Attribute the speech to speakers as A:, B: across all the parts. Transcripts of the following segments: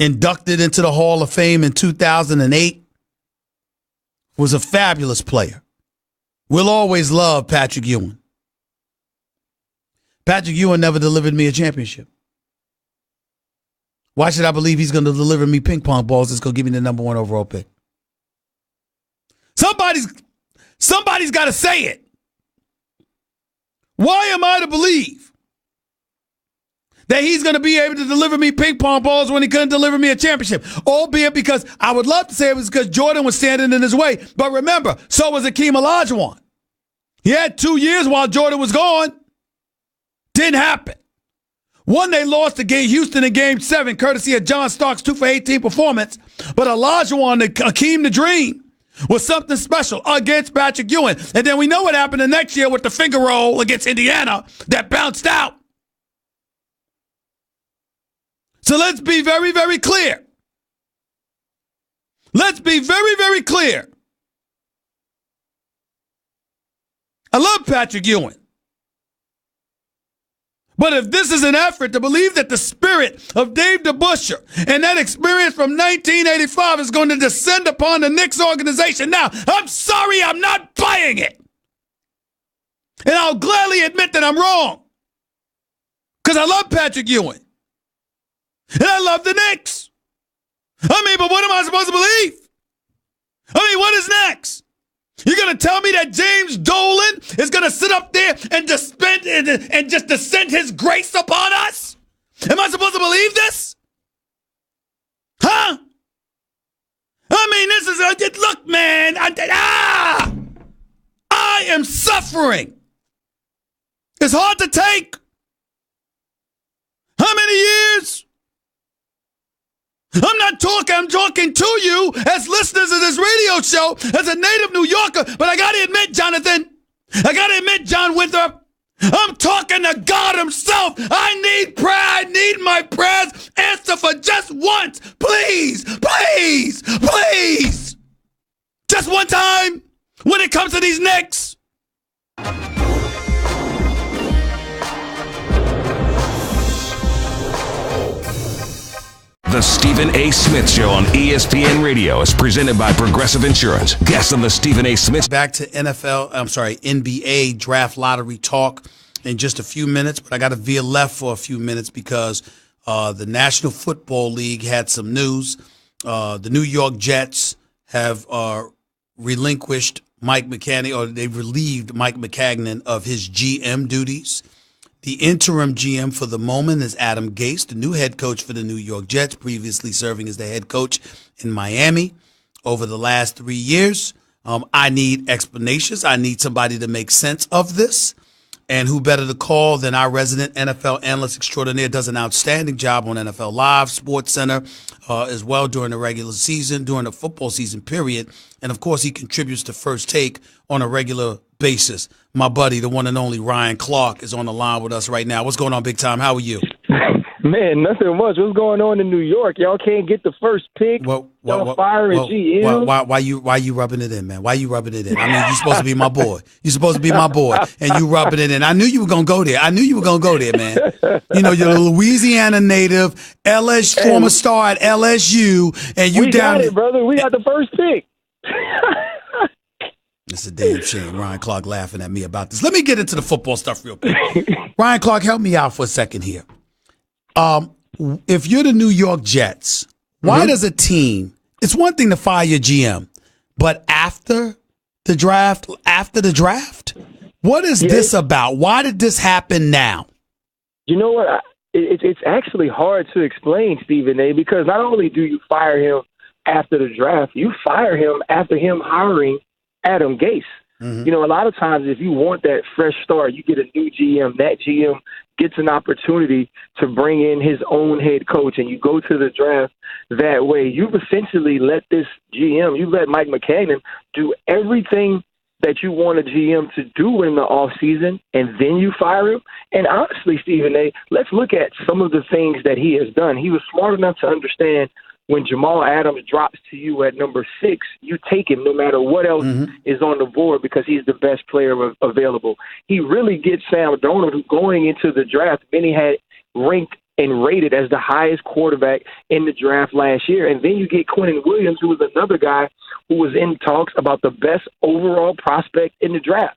A: inducted into the Hall of Fame in 2008, was a fabulous player. We'll always love Patrick Ewing. Patrick Ewing never delivered me a championship. Why should I believe he's going to deliver me ping pong balls that's going to give me the number 1 overall pick? Somebody's got to say it. Why am I to believe that he's going to be able to deliver me ping pong balls when he couldn't deliver me a championship? Albeit because I would love to say it was because Jordan was standing in his way. But remember, so was Akeem Olajuwon. He had 2 years while Jordan was gone. Didn't happen. One, they lost to Houston in Game 7, courtesy of John Stark's 2 for 18 performance. But Olajuwon, Akeem the Dream, was something special against Patrick Ewing. And then we know what happened the next year with the finger roll against Indiana that bounced out. So let's be very, very clear. Let's be very, very clear. I love Patrick Ewing. But if this is an effort to believe that the spirit of Dave DeBusschere and that experience from 1985 is going to descend upon the Knicks organization now, I'm sorry, I'm not buying it. And I'll gladly admit that I'm wrong. Because I love Patrick Ewing. And I love the Knicks. I mean, but what am I supposed to believe? I mean, what is next? You're going to tell me that James Dolan is going to sit up there and just descend his grace upon us? Am I supposed to believe this? Huh? I mean, this is look, man. I am suffering. It's hard to take. How many years? I'm talking to you as listeners of this radio show as a native New Yorker, but I got to admit, Jonathan, John Winthrop, I'm talking to God himself. I need prayer. I need my prayers answered for just once. Please, please, please. Just one time when it comes to these Knicks.
B: The Stephen A. Smith Show on ESPN Radio is presented by Progressive Insurance. Guests on the Stephen A. Smith.
A: Back to NBA draft lottery talk in just a few minutes, but I got to veer left for a few minutes because the National Football League had some news. The New York Jets have relinquished Mike Maccagnan, or they relieved Mike Maccagnan of his GM duties. The interim GM for the moment is Adam Gase, the new head coach for the New York Jets, previously serving as the head coach in Miami over the last 3 years. I need explanations. I need somebody to make sense of this. And who better to call than our resident NFL analyst extraordinaire, does an outstanding job on NFL Live, Sports Center, as well during the regular season, during the football season period. And, of course, he contributes to First Take on a regular basis. My buddy, the one and only Ryan Clark, is on the line with us right now. What's going on, Big Time? How are you?
C: Man, nothing much. What's going on in New York? Y'all can't get the first pick. Y'all firing GM.
A: Why you rubbing it in, man? Why you rubbing it in? I mean, you're supposed to be my boy. You're supposed to be my boy, and you rubbing it in. I knew you were gonna go there. Man. You know, you're a Louisiana native, former star at LSU, and you
C: we
A: down.
C: We got it, brother. We got the first pick.
A: It's a damn shame. Ryan Clark laughing at me about this. Let me get into the football stuff real quick. Ryan Clark, help me out for a second here. If you're the New York Jets, why does a team, it's one thing to fire your GM, but after the draft, what is this about? Why did this happen now?
C: You know what? It's actually hard to explain, Stephen A., because not only do you fire him after the draft, you fire him after him hiring Adam Gase. Mm-hmm. You know, a lot of times if you want that fresh start, you get a new GM. That GM gets an opportunity to bring in his own head coach, and you go to the draft that way. You've essentially let this GM, you let Mike Maccagnan do everything that you want a GM to do in the offseason, and then you fire him. And honestly, Stephen A., let's look at some of the things that he has done. He was smart enough to understand when Jamal Adams drops to you at number 6, you take him no matter what else is on the board because he's the best player available. He really gets Sam Darnold, who going into the draft, many had ranked and rated as the highest quarterback in the draft last year. And then you get Quentin Williams, who was another guy who was in talks about the best overall prospect in the draft.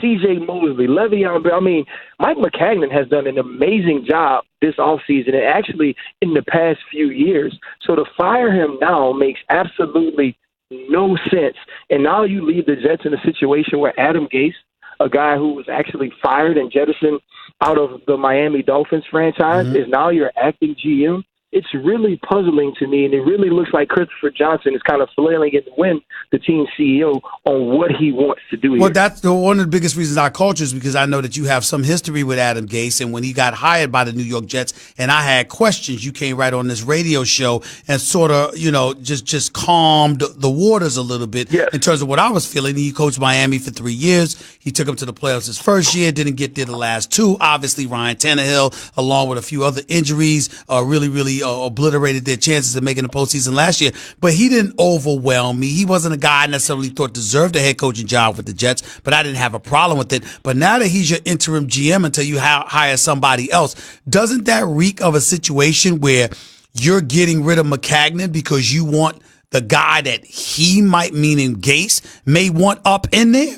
C: C.J. Mosley, Le'Veon Bell. I mean, Mike Maccagnan has done an amazing job this offseason and actually in the past few years. So to fire him now makes absolutely no sense. And now you leave the Jets in a situation where Adam Gase, a guy who was actually fired and jettisoned out of the Miami Dolphins franchise, is now your acting GM. It's really puzzling to me, and it really looks like Christopher Johnson is kind of flailing in the wind, the team CEO, on what he wants to do here.
A: Well, that's one of the biggest reasons I called you is because I know that you have some history with Adam Gase, and when he got hired by the New York Jets, and I had questions, you came right on this radio show and sort of, just calmed the waters a little bit in terms of what I was feeling. He coached Miami for 3 years. He took them to the playoffs his first year, didn't get there the last two. Obviously, Ryan Tannehill, along with a few other injuries, really obliterated their chances of making the postseason last year. But he didn't overwhelm me. He wasn't a guy I necessarily thought deserved a head coaching job with the Jets, but I didn't have a problem with it. But now that he's your interim GM until you hire somebody else, doesn't that reek of a situation where you're getting rid of Maccagnan because you want the guy that he might, meaning Gase, may want up in there?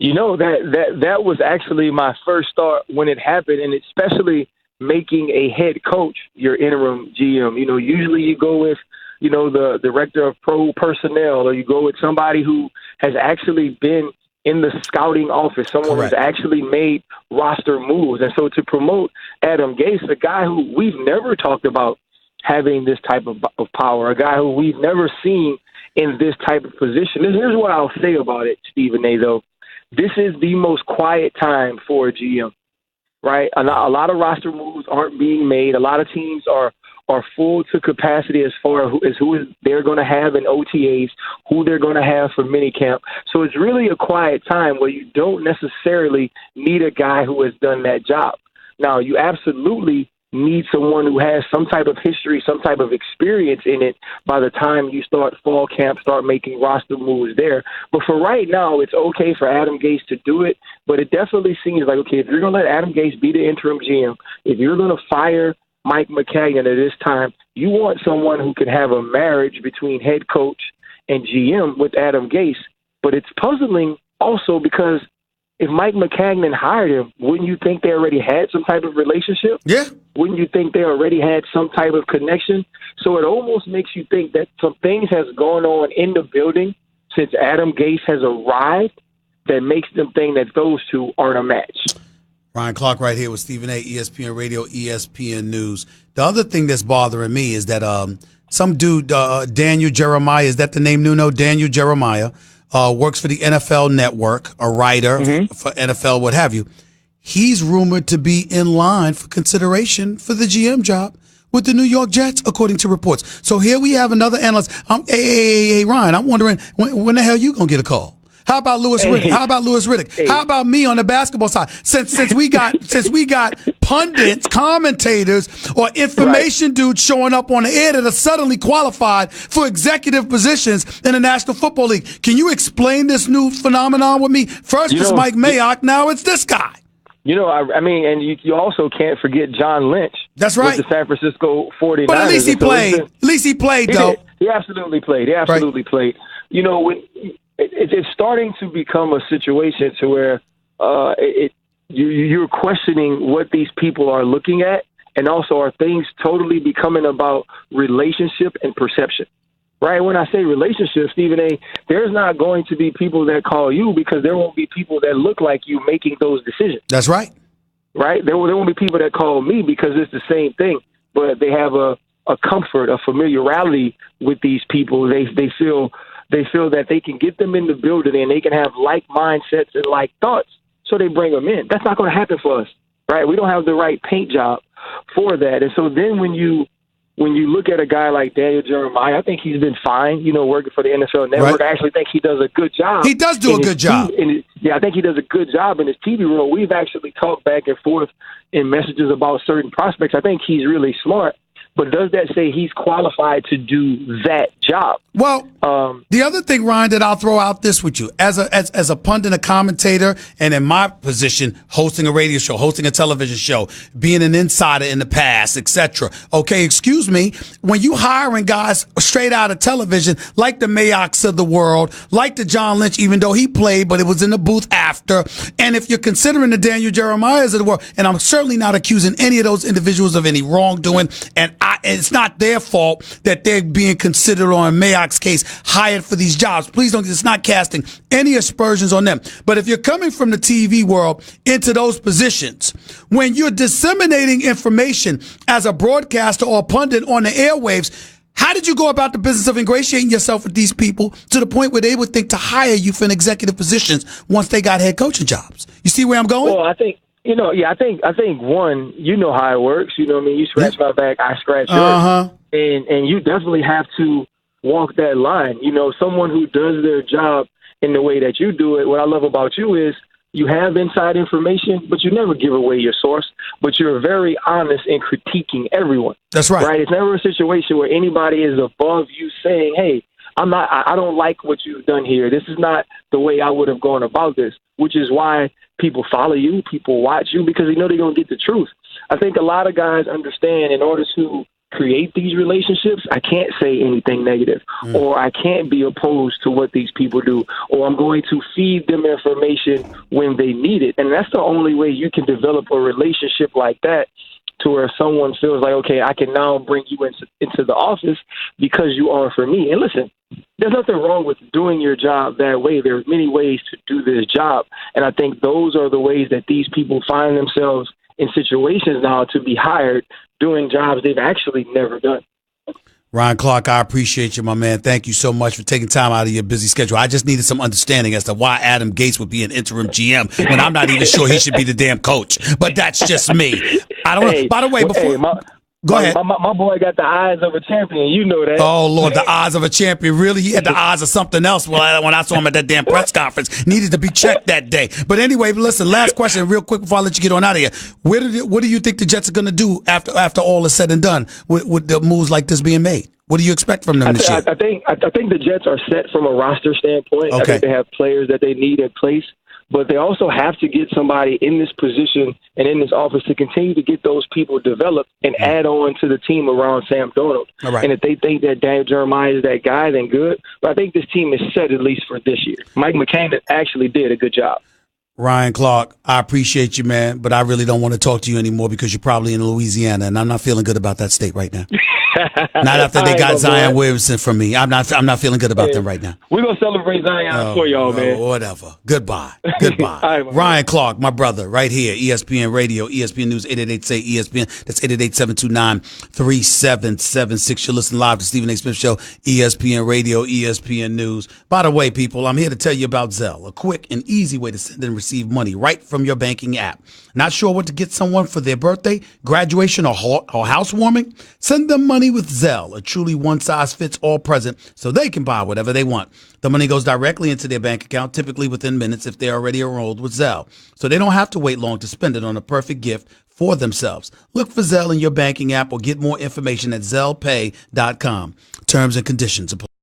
C: That was actually my first thought when it happened, and especially making a head coach your interim GM. Usually you go with, the director of pro personnel, or you go with somebody who has actually been in the scouting office, someone who's actually made roster moves. And so to promote Adam Gase, a guy who we've never talked about having this type of power, a guy who we've never seen in this type of position. Here's what I'll say about it, Stephen A., though. This is the most quiet time for a GM. Right, a lot of roster moves aren't being made. A lot of teams are full to capacity as far as who they're going to have in OTAs, who they're going to have for minicamp. So it's really a quiet time where you don't necessarily need a guy who has done that job. Now, you absolutely need someone who has some type of history, some type of experience in it by the time you start fall camp, start making roster moves there. But for right now, it's okay for Adam Gase to do it. But it definitely seems like, okay, if you're going to let Adam Gase be the interim GM, if you're going to fire Mike Maccagnan at this time, you want someone who can have a marriage between head coach and GM with Adam Gase. But it's puzzling also because if Mike Maccagnan hired him, wouldn't you think they already had some type of relationship?
A: Yeah.
C: Wouldn't you think they already had some type of connection? So it almost makes you think that some things has gone on in the building since Adam Gase has arrived that makes them think that those two aren't a match.
A: Ryan Clark right here with Stephen A., ESPN Radio, ESPN News. The other thing that's bothering me is that some dude, Daniel Jeremiah, is that the name, Nuno? Daniel Jeremiah, works for the NFL Network, a writer for NFL, what have you. He's rumored to be in line for consideration for the GM job with the New York Jets, according to reports. So here we have another analyst. Hey, Ryan, I'm wondering when the hell you gonna get a call? How about Louis Riddick? How about Louis Riddick? How about me on the basketball side? Since we got pundits, commentators, or information dudes showing up on the air that are suddenly qualified for executive positions in the National Football League. Can you explain this new phenomenon with me? First it's Mike Mayock, now it's this guy.
C: And you also can't forget John Lynch.
A: That's right.
C: With the San Francisco 49ers.
A: But at least he played. At least he played, though.
C: He absolutely played. Played. It's starting to become a situation to where you're questioning what these people are looking at, and also are things totally becoming about relationship and perception. Right? When I say relationship, Stephen A., there's not going to be people that call you because there won't be people that look like you making those decisions.
A: That's right.
C: Right? There won't be people that call me because it's the same thing, but they have a comfort, a familiarity with these people. They feel that they can get them in the building and they can have like mindsets and like thoughts, so they bring them in. That's not going to happen for us, right? We don't have the right paint job for that. And so then when you look at a guy like Daniel Jeremiah, I think he's been fine, working for the NFL Network. Right. I actually think he does a good job.
A: He does do a good job.
C: I think he does a good job in his TV role. We've actually talked back and forth in messages about certain prospects. I think he's really smart. but does that say he's qualified to do that job?
A: Well, the other thing, Ryan, that I'll throw out this with you, as a pundit, a commentator, and in my position, hosting a radio show, hosting a television show, being an insider in the past, etc. Okay, excuse me, when you hiring guys straight out of television, like the Mayox of the world, like the John Lynch, even though he played, but it was in the booth after, and if you're considering the Daniel Jeremiahs of the world, and I'm certainly not accusing any of those individuals of any wrongdoing, and it's not their fault that they're being considered on Mayox case hired for these jobs. Please don't, it's not casting any aspersions on them. But if you're coming from the TV world into those positions, when you're disseminating information as a broadcaster or pundit on the airwaves, how did you go about the business of ingratiating yourself with these people to the point where they would think to hire you for an executive positions once they got head coaching jobs? You see where I'm going?
C: Well, I think, I think one, you know how it works. You know what I mean? You scratch my back, I scratch yours. And you definitely have to walk that line. Someone who does their job in the way that you do it, what I love about you is you have inside information, but you never give away your source, but you're very honest in critiquing everyone.
A: That's right.
C: Right? It's never a situation where anybody is above you saying, hey, I don't like what you've done here. This is not the way I would have gone about this, which is why people follow you, people watch you, because they know they're going to get the truth. I think a lot of guys understand in order to create these relationships, I can't say anything negative, or I can't be opposed to what these people do, or I'm going to feed them information when they need it. And that's the only way you can develop a relationship like that, to where someone feels like, okay, I can now bring you into the office because you are for me. And listen, there's nothing wrong with doing your job that way. There's many ways to do this job. And I think those are the ways that these people find themselves in situations now to be hired doing jobs they've actually never done.
A: Ryan Clark, I appreciate you, my man. Thank you so much for taking time out of your busy schedule. I just needed some understanding as to why Adam Gates would be an interim GM when I'm not even sure he should be the damn coach. But that's just me. I don't know. By the way, before... Go ahead.
C: My boy got the eyes of a champion. You know that.
A: Oh, Lord, the eyes of a champion. Really? He had the eyes of something else when I saw him at that damn press conference. Needed to be checked that day. But anyway, listen, last question real quick before I let you get on out of here. What do you think the Jets are going to do after all is said and done with the moves like this being made? What do you expect from them this year?
C: I think the Jets are set from a roster standpoint.
A: Okay.
C: I think they have players that they need in place. But they also have to get somebody in this position and in this office to continue to get those people developed and add on to the team around Sam Darnold.
A: All right.
C: And if they think that Daniel Jeremiah is that guy, then good. But I think this team is set at least for this year. Mike Maccagnan actually did a good job.
A: Ryan Clark, I appreciate you, man, but I really don't want to talk to you anymore because you're probably in Louisiana, and I'm not feeling good about that state right now. Not after they got Zion Williamson from me. I'm not feeling good about them right now.
C: We're going to celebrate Zion for y'all, man.
A: Whatever. Goodbye. Right, Ryan Clark, my brother, right here, ESPN Radio, ESPN News, 888-SAY-ESPN. That's 888-729-3776. You're listening live to Stephen A. Smith Show, ESPN Radio, ESPN News. By the way, people, I'm here to tell you about Zelle, a quick and easy way to send and receive money right from your banking app. Not sure what to get someone for their birthday, graduation, or housewarming? Send them money with Zelle, a truly one-size-fits-all present, so they can buy whatever they want. The money goes directly into their bank account, typically within minutes if they're already enrolled with Zelle. So they don't have to wait long to spend it on a perfect gift for themselves. Look for Zelle in your banking app or get more information at ZellePay.com. Terms and conditions apply.